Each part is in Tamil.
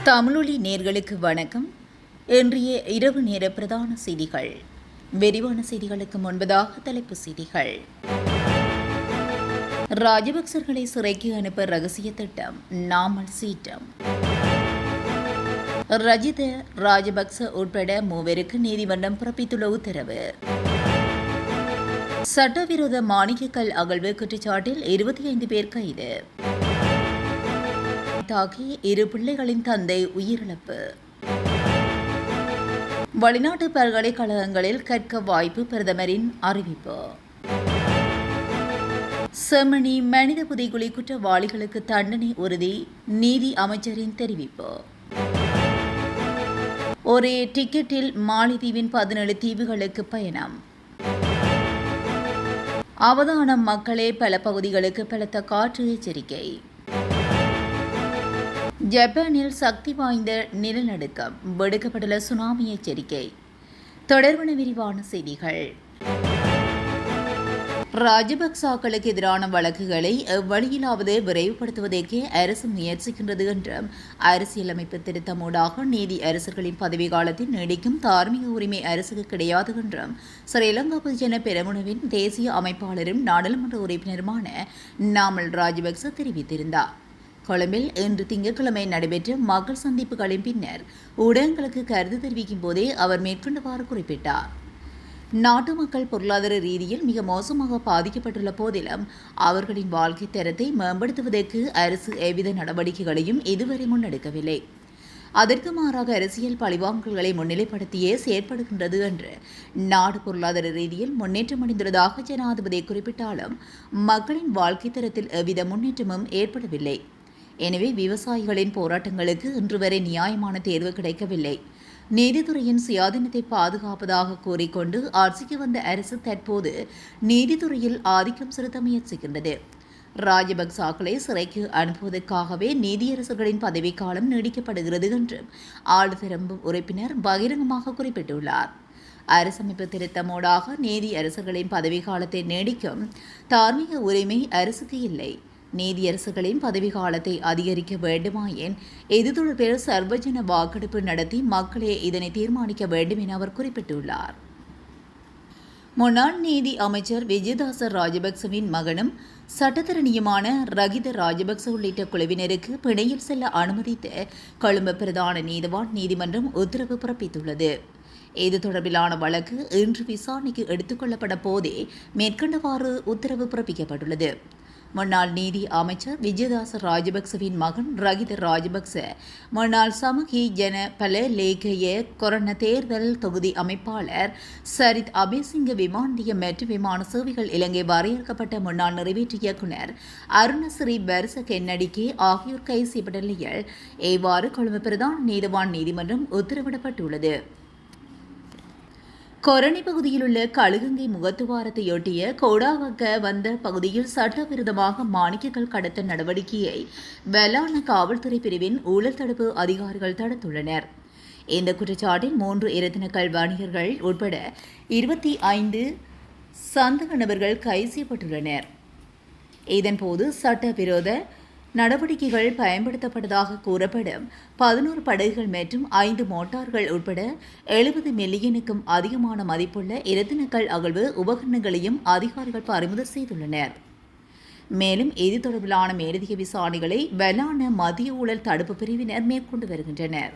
தமிழொலி நேர்களுக்கு வணக்கம். இன்றைய இரவு நேர பிரதான செய்திகள். விரிவான செய்திகளுக்கு முன்பதாக தலைப்புச் செய்திகள். ராஜபக்சர்களை சிறைக்கு அனுப்ப ரகசிய திட்டம், நாமல் சீட்டம். ரஜித ராஜபக்ச உட்பட மூவருக்கு நீதிமன்றம் பிறப்பித்துள்ள உத்தரவு. சட்டவிரோத மாணிக்கக்கல் அகழ்வு குற்றச்சாட்டில் 25 பேர் கைது. தாக்கி 2 பிள்ளைகளின் தந்தை உயிரிழப்பு. வெளிநாட்டு பல்கலைக்கழகங்களில் கற்க வாய்ப்பு, பிரதமரின் அறிவிப்பு. செம்மணி மனித புதைகுழி குற்றவாளிகளுக்கு தண்டனை உறுதி, நீதி அமைச்சரின் தெரிவிப்பு. ஒரே டிக்கெட்டில் மாலைதீவின் 17 தீவுகளுக்கு பயணம். அவதானம் மக்களே, பல பகுதிகளுக்கு பலத்த காற்று எச்சரிக்கை. ஜப்பானில் சக்தி வாய்ந்த நிலநடுக்கம், விடுக்கப்பட்டுள்ள சுனாமி எச்சரிக்கை. தொடர்பான விரிவான செய்திகள். ராஜபக்சாக்களுக்கு எதிரான வழக்குகளை எவ்வழியிலாவது விரைவுபடுத்துவதற்கே அரசு முயற்சிக்கின்றது என்றும், அரசியலமைப்பு திருத்தமூடாக நீதி அரசர்களின் பதவி காலத்தில் நீடிக்கும் தார்மீக உரிமை அரசுக்கு கிடையாது என்றும் ஸ்ரீலங்கா பொதுஜன பெரமுனவின் தேசிய அமைப்பாளரும் நாடாளுமன்ற உறுப்பினருமான நாமல் ராஜபக்ச தெரிவித்திருந்தார். கொழும்பில் இன்று திங்கட்கிழமை நடைபெற்ற மக்கள் சந்திப்புகளின் பின்னர் ஊடகங்களுக்கு கருத்து தெரிவிக்கும் போதே அவர் மேற்கொண்டவாறு குறிப்பிட்டார். நாட்டு மக்கள் பொருளாதார ரீதியில் மிக மோசமாக பாதிக்கப்பட்டுள்ள போதிலும் அவர்களின் வாழ்க்கை தரத்தை மேம்படுத்துவதற்கு அரசு எவ்வித நடவடிக்கைகளையும் இதுவரை முன்னெடுக்கவில்லை. அதற்கு மாறாக அரசியல் பழிவாங்கல்களை முன்னிலைப்படுத்தியே செயற்படுகின்றது என்று நாடு பொருளாதார ரீதியில் முன்னேற்றம் அடைந்துள்ளதாக ஜனாதிபதி குறிப்பிட்டாலும் மக்களின் வாழ்க்கை தரத்தில் எவ்வித முன்னேற்றமும் ஏற்படவில்லை. எனவே விவசாயிகளின் போராட்டங்களுக்கு இன்று வரை நியாயமான தேர்வு கிடைக்கவில்லை. நீதித்துறையின் சுயாதீனத்தை பாதுகாப்பதாக கூறிக்கொண்டு ஆட்சிக்கு வந்த அரசு தற்போது நீதித்துறையில் ஆதிக்கம் செலுத்த முயற்சிக்கின்றது. ராஜபக்சாக்களை சிறைக்கு அனுப்புவதற்காகவே நீதியரசர்களின் பதவிக்காலம் நீடிக்கப்படுகிறது என்று ஆளுதரப்பு உறுப்பினர் பகிரங்கமாக குறிப்பிட்டுள்ளார். அரசமைப்பு திருத்தமூடாக நீதி அரசர்களின் பதவிக்காலத்தை நீடிக்கும் தார்மீக உரிமை அரசுக்கு இல்லை. நீதியரசர்களின் பதவிக்காலத்தை அதிகரிக்க வேண்டுமாயின் இது தொடர்பில் சர்வஜன வாக்கெடுப்பு நடத்தி மக்களே இதனை தீர்மானிக்க வேண்டும் என அவர் குறிப்பிட்டுள்ளார். முன்னாள் நீதி அமைச்சர் விஜயதாச ராஜபக்சவின் மகனும் சட்டத்தரணியுமான ரகித ராஜபக்ச உள்ளிட்ட குழுவினருக்கு பிணையில் செல்ல அனுமதித்து கொழும்பு பிரதான நீதிவான் நீதிமன்றம் உத்தரவு பிறப்பித்துள்ளது. இது தொடர்பிலான வழக்கு இன்று விசாரணைக்கு எடுத்துக் கொள்ளப்பட போதே மேற்கண்டவாறு உத்தரவு பிறப்பிக்கப்பட்டுள்ளது. முன்னாள் நீதி அமைச்சர் விஜயதாச ராஜபக்சவின் மகன் ரகித ராஜபக்ச முன்னாள் சமூக ஜன பல லேகைய கொரோனா தேர்தல் தொகுதி அமைப்பாளர் சரித் அபேசிங்க விமானிய மெட்ரோ விமான சேவைகள் இலங்கை வரையறுக்கப்பட்ட முன்னாள் நிறைவேற்று இயக்குநர் அருணசிறி பரிச கென்னடிகே ஆகியோர் கைது செய்யப்பட்ட நிலையில் இவ்வாறு கொழும்பு பிரதான நீதிவான் நீதிமன்றம் உத்தரவிடப்பட்டுள்ளது. கொரணி பகுதியில் உள்ள கழுகங்கை முகத்துவாரத்தையொட்டிய கோடாவக்க வந்த பகுதியில் சட்டவிரோதமாக மாணிக்கக்கல் கடத்த நடவடிக்கையை வெலான காவல்துறை பிரிவின் ஊழல் தடுப்பு அதிகாரிகள் தடுத்துள்ளனர். இந்த குற்றச்சாட்டில் 3 இரத்தினக்கல் வணிகர்கள் உட்பட 25 சந்தக நபர்கள் கைது செய்யப்பட்டுள்ளனர். இதன்போது சட்டவிரோத நடவடிக்கைகள் பயன்படுத்தப்பட்டதாக கூறப்படும் 11 படகுகள் மற்றும் 5 மோட்டார்கள் உட்பட 70 மில்லியனுக்கும் அதிகமான மதிப்புள்ள இரத்தினக்கல் அகழ்வு உபகரணங்களையும் அதிகாரிகள் பறிமுதல் செய்துள்ளனர். மேலும் இது தொடர்பிலான மேலதிக விசாரணைகளை வெலான மத்திய ஊழல் தடுப்பு பிரிவினர் மேற்கொண்டு வருகின்றனர்.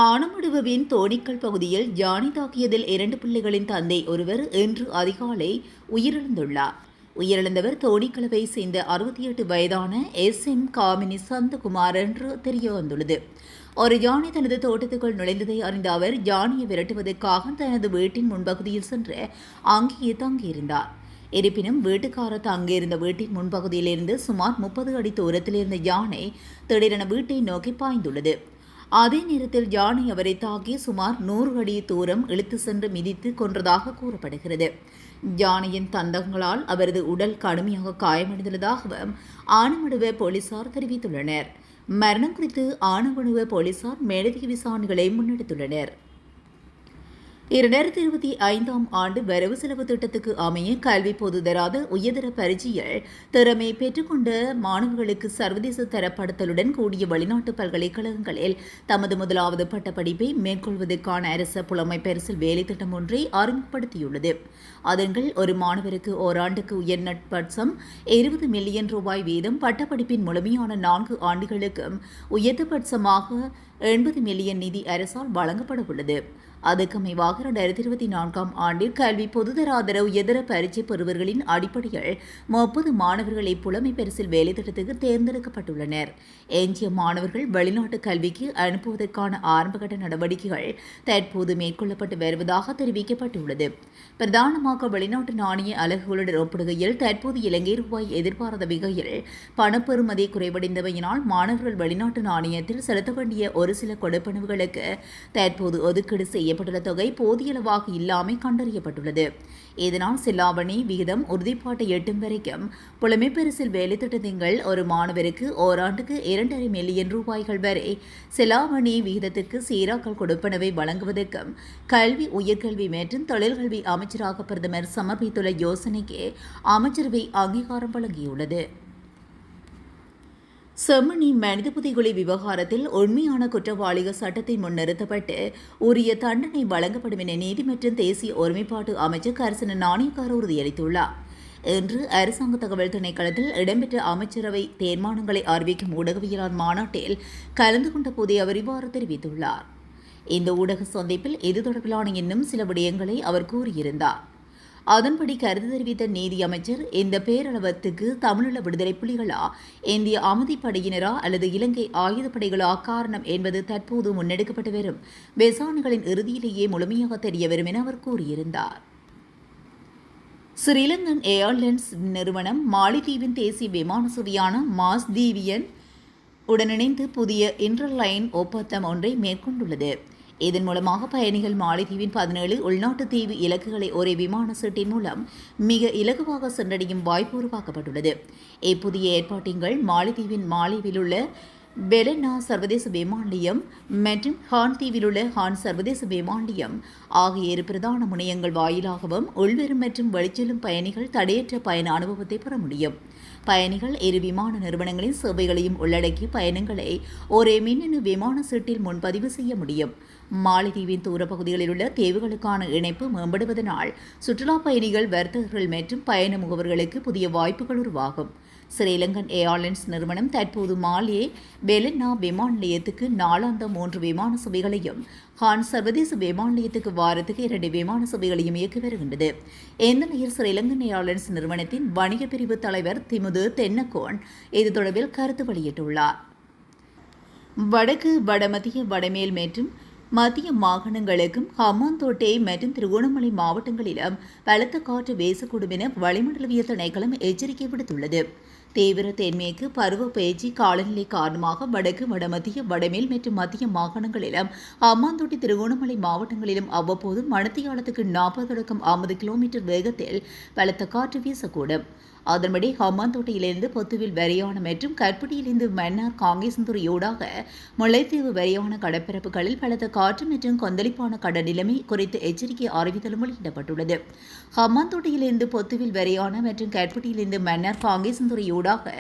ஆனமடுவின் தோணிக்கல் பகுதியில் யானை தாக்கியதில் 2 பிள்ளைகளின் தந்தை ஒருவர் இன்று அதிகாலை உயிரிழந்துள்ளார். உயிரிழந்தவர் தோணிக்கலவை சேர்ந்த 68 வயதான SM காமினி சந்தகுமார் என்று தெரியவந்துள்ளது. ஒரு யானை தனது தோட்டத்துக்குள் நுழைந்ததை அறிந்த அவர் யானையை விரட்டுவதற்காக தனது வீட்டின் முன்பகுதியில் சென்று அங்கேயே தங்கியிருந்தார். இருப்பினும் வீட்டுக்காரர் தங்கியிருந்த வீட்டின் முன்பகுதியிலிருந்து சுமார் 30 அடி தூரத்தில் இருந்த யானை திடீரென வீட்டை நோக்கி பாய்ந்துள்ளது. அதே நேரத்தில் யானை அவரை தாக்கி சுமார் 100 அடி தூரம் இழுத்து சென்று மிதித்து கொன்றதாக கூறப்படுகிறது. யானையின் தந்தங்களால் அவரது உடல் கடுமையாக காயமடைந்துள்ளதாகவும் ஆனமடுவ போலீசார் தெரிவித்துள்ளனர். மரணம் குறித்து ஆனமடுவ போலீசார் மேலதிக விசாரணைகளை முன்னெடுத்துள்ளனர். 2025ஆம் ஆண்டு வரவு செலவு திட்டத்துக்கு அமைய கல்வி பொதுதராத உயர்தர பரீட்சையில் திறமை பெற்றுக்கொண்ட மாணவர்களுக்கு சர்வதேச தரப்படுத்தலுடன் கூடிய வெளிநாட்டு பல்கலைக்கழகங்களில் தமது முதலாவது பட்டப்படிப்பை மேற்கொள்வதற்கான அரச புலமை பரிசில் வேலை திட்டம் ஒன்றை அறிமுகப்படுத்தியுள்ளது. அதன்கள் ஒரு மாணவருக்கு ஓராண்டுக்கு உயர்நட்பட்சம் 20 மில்லியன் ரூபாய் வீதம், பட்டப்படிப்பின் முழுமையான 4 ஆண்டுகளுக்கும் உயர்ந்தபட்சமாக 80 மில்லியன் நிதி அரசால் வழங்கப்பட உள்ளது. அதுக்கமைவாக 2024ஆம் ஆண்டில் கல்வி பொதுதராதர உயர்தர பரீட்சை பெறுவர்களின் அடிப்படையில் 30 மாணவர்களை புலமை பரிசில் வேலை திட்டத்துக்கு தேர்ந்தெடுக்கப்பட்டுள்ளனர். எஞ்சிய மாணவர்கள் வெளிநாட்டு கல்விக்கு அனுப்புவதற்கான ஆரம்பகட்ட நடவடிக்கைகள் தற்போது மேற்கொள்ளப்பட்டு வருவதாக தெரிவிக்கப்பட்டுள்ளது. பிரதானமாக வெளிநாட்டு நாணய அலகுகளுடன் ஒப்பிடுகையில் தற்போது இலங்கை ரூபாய் எதிர்பாராத வகையில் பணப்பெறுமதி குறைவடைந்தமையினால் மாணவர்கள் வெளிநாட்டு நாணயத்தில் செலுத்த வேண்டிய ஒரு சில கொடுப்பனவுகளுக்கு தற்போது ஒதுக்கீடு செய்யப்பட்டுள்ள தொகை போதியளவாக இல்லாமை கண்டறியப்பட்டுள்ளது. இதனால் செலாவணி விகிதம் உறுதிப்பாட்டை எட்டும் வரைக்கும் புலமை பரிசில் வேலை திட்டங்கள் ஒரு மாணவருக்கு ஓராண்டுக்கு 2.5 மில்லியன் ரூபாய்கள் வரை செலாவணி விகிதத்திற்கு சீராக்கல் கொடுப்பனவை வழங்குவதற்கும் கல்வி, உயர்கல்வி மற்றும் தொழில்கல்வி அமைச்சராக பிரதமர் சமர்ப்பித்துள்ள யோசனைக்கு அமைச்சரவை அங்கீகாரம் வழங்கியுள்ளது. செம்மணி மனித புதைகுழி விவகாரத்தில் உண்மையான குற்றவாளிகள் சட்டத்தின் முன் நிறுத்தப்பட்டு உரிய தண்டனை வழங்கப்படும் என நீதி மற்றும் தேசிய ஒருமைப்பாட்டு அமைச்சர் கர்சன நாணயக்கார உறுதியளித்துள்ளார். இன்று அரசாங்க தகவல் திணைக்களத்தில் இடம்பெற்ற அமைச்சரவை தீர்மானங்களை அறிவிக்கும் ஊடகவியலாளர் மாநாட்டில் கலந்து கொண்ட போதே அவர் இவ்வாறு தெரிவித்துள்ளார். இந்த ஊடக சந்திப்பில் இது தொடர்பிலான இன்னும் சில விடயங்களை அவர் கூறியிருந்தார். அதன்படி கருத்து தெரிவித்த நீதி அமைச்சர், இந்த பேரளவத்துக்கு தமிழீழ விடுதலை புலிகளா, இந்திய அமைதிப்படையினரா அல்லது இலங்கை ஆயுதப்படைகளா காரணம் என்பது தற்போது முன்னெடுக்கப்பட்டு வரும் விசாரணைகளின் இறுதியிலேயே முழுமையாக தெரியவரும் என அவர் கூறியிருந்தார். ஸ்ரீலங்கன் ஏர்லைன்ஸ் நிறுவனம் மாலிதீவின் தேசிய விமான சேவையான மாஸ்தீவியன் உடனிணைந்து புதிய இன்டர்லைன் ஒப்பந்தம் ஒன்றை மேற்கொண்டுள்ளது. இதன் மூலமாக பயணிகள் மாலைதீவின் 17 உள்நாட்டு தீவு இலக்குகளை ஒரே விமான சீட்டின் மூலம் மிக இலகுவாக சென்றடையும் வாய்ப்பு உருவாக்கப்பட்டுள்ளது. இப்புதிய ஏற்பாட்டின்கள் மாலைதீவின் மாலேவில் உள்ள பெலனா சர்வதேச விமான நிலையம் மற்றும் ஹான் தீவில் உள்ள ஹான் சர்வதேச விமான நிலையம் ஆகிய இரு பிரதான முனையங்கள் வாயிலாகவும் உள்வரும் மற்றும் வெளிச்செல்லும் பயணிகள் தடையற்ற பயண அனுபவத்தை பெற முடியும். பயணிகள் இரு விமான நிறுவனங்களின் சேவைகளையும் உள்ளடக்கிய பயணங்களை ஒரே மின்னணு விமான சீட்டில் முன்பதிவு செய்ய முடியும். மாலைதீவின் தூர பகுதிகளில் உள்ள தீவுகளுக்கான இணைப்பு மேம்படுவதனால் சுற்றுலா பயணிகள், வர்த்தகர்கள் மற்றும் பயண முகவர்களுக்கு புதிய வாய்ப்புகள் உருவாகும். ஸ்ரீலங்கன் ஏர்லைன்ஸ் நிறுவனம் தற்போது மாலே பெலனா விமான நிலையத்துக்கு நாளாந்தம் 3 விமான சேவைகளையும் ஹான் சர்வதேச விமான நிலையத்துக்கு வாரத்துக்கு 2 விமான சேவைகளையும் இயக்கி வருகின்றது. இந்த நிலையில் ஸ்ரீலங்கன் ஏர்லைன்ஸ் நிறுவனத்தின் வணிக பிரிவு தலைவர் திமுது தென்னக்கோன் இது தொடர்பில் கருத்து வெளியிட்டுள்ளார். வடக்கு, வடமத்திய, வடமேல் மற்றும் மத்திய மாகாணங்களுக்கும் ஹம்பாந்தோட்டை மற்றும் திருகோணமலை மாவட்டங்களிலும் பலத்த காற்று வீசக்கூடும் என வளிமண்டலவியல் திணைக்களம் எச்சரிக்கை விடுத்துள்ளது. தீவிர தென்மேற்கு பருவ பெயர்ச்சி காலநிலை காரணமாக வடக்கு, வடமத்திய, வடமேல் மற்றும் மத்திய மாகாணங்களிலும் ஹம்பாந்தோட்டை, திருகோணமலை மாவட்டங்களிலும் அவ்வப்போது மணித்தியாலத்துக்கு 40 தொடக்கம் 50 கிலோமீட்டர் வேகத்தில் பலத்த காற்று வீசக்கூடும். அதன்படி ஹம்பாந்தோட்டையிலிருந்து பொத்துவில் வரையான மற்றும் கற்பட்டியிலிருந்து மன்னார் காங்கேசன்துறையோடாக முல்லைத்தீவு வரையான கடற்பரப்புகளில் பலத்த காற்று மற்றும் கொந்தளிப்பான கடல் நிலைமை குறித்து எச்சரிக்கை அறிவித்தலும் வெளியிடப்பட்டுள்ளது. ஹம்பாந்தோட்டையிலிருந்து பொத்துவில் வரையான மற்றும் கற்பட்டியிலிருந்து மன்னார் காங்கேசன்துறையோடாக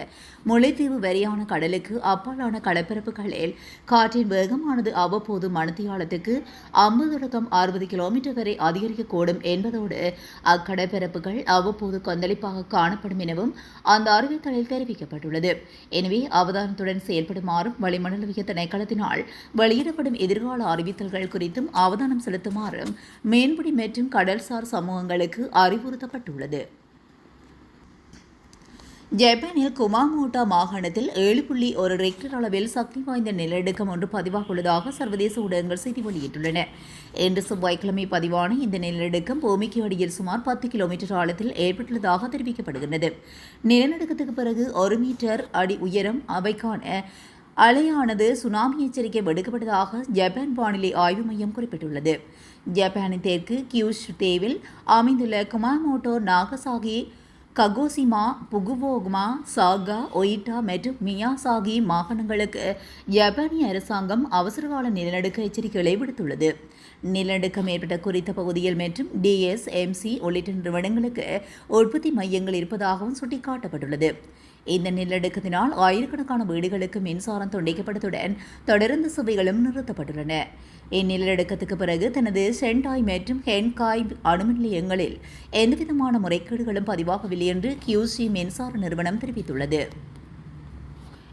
முல்லைத்தீவு வரையான கடலுக்கு அப்பாலான கடற்பரப்புகளில் காற்றின் வேகமானது அவ்வப்போது மணித்தியாலத்துக்கு 50 தொடக்கம் 60 கிலோமீட்டர் வரை அதிகரிக்கக்கூடும் என்பதோடு அக்கடற்பரப்புகள் அவ்வப்போது கொந்தளிப்பாக காணப்படும் எனவும் அந்த அறிவித்தலில் தெரிவிக்கப்பட்டுள்ளது. எனவே அவதானத்துடன் செயல்படுமாறும் வளிமண்டலவியல் திணைக்களத்தினால் வெளியிடப்படும் எதிர்கால அறிவித்தல்கள் குறித்தும் அவதானம் செலுத்துமாறும் மீன்பிடி மற்றும் கடல்சார் சமூகங்களுக்கு அறிவுறுத்தப்பட்டுள்ளது. ஜப்பானில் குமாமோட்டோ மாகாணத்தில் 7.1 ரெக்டர் அளவில் சக்தி வாய்ந்த நிலநடுக்கம் ஒன்று பதிவாகியுள்ளதாக சர்வதேச ஊடகங்கள் செய்தி வெளியிட்டுள்ளன. இன்று செவ்வாய்க்கிழமை பதிவான இந்த நிலநடுக்கம் பூமிக்கு அடியில் சுமார் 10 கிலோமீட்டர் ஆழத்தில் ஏற்பட்டுள்ளதாக தெரிவிக்கப்படுகிறது. நிலநடுக்கத்துக்கு பிறகு 1 மீட்டர் அடி உயரம் அவைக்கான அலையானது சுனாமி எச்சரிக்கை விடுக்கப்பட்டதாக ஜப்பான் வானிலை ஆய்வு மையம் குறிப்பிட்டுள்ளது. ஜப்பானின் தெற்கு கியூஷு தீவில் அமைந்துள்ள குமாமோட்டோ நாகசாகி ககோசிமா, புகுவோகுமா, சாகா, ஒயிட்டா மற்றும் மியாசாகி மாகாணங்களுக்கு ஜப்பானிய அரசாங்கம் அவசரகால நிலநடுக்க எச்சரிக்கைகளை விடுத்துள்ளது. நிலநடுக்கம் ஏற்பட்ட குறித்த பகுதியில் மற்றும் DSMC உள்ளிட்ட நிறுவனங்களுக்கு உற்பத்தி மையங்கள் இருப்பதாகவும் சுட்டிக்காட்டப்பட்டுள்ளது. இந்த நிலநடுக்கத்தினால் ஆயிரக்கணக்கான வீடுகளுக்கு மின்சாரம் துண்டிக்கப்பட்டதுடன் தொடர்ந்து சேவைகளும் நிறுத்தப்பட்டுள்ளன. இந்நிலநடுக்கத்துக்கு பிறகு தனது சென்டாய் மற்றும் ஹென்காய் அணுமின் நிலையங்களில் எந்தவிதமான முறைகேடுகளும் பதிவாகவில்லை என்று QC மின்சார நிறுவனம் தெரிவித்துள்ளது.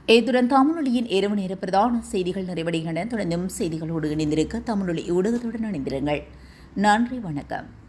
இத்துடன் தமிழொலியின் இரவு நேர பிரதான செய்திகள் நிறைவடைகின்றன. தொடர்ந்தும் செய்திகளோடு இணைந்திருக்க தமிழொலி ஊடகத்துடன் இணைந்திருங்கள். நன்றி, வணக்கம்.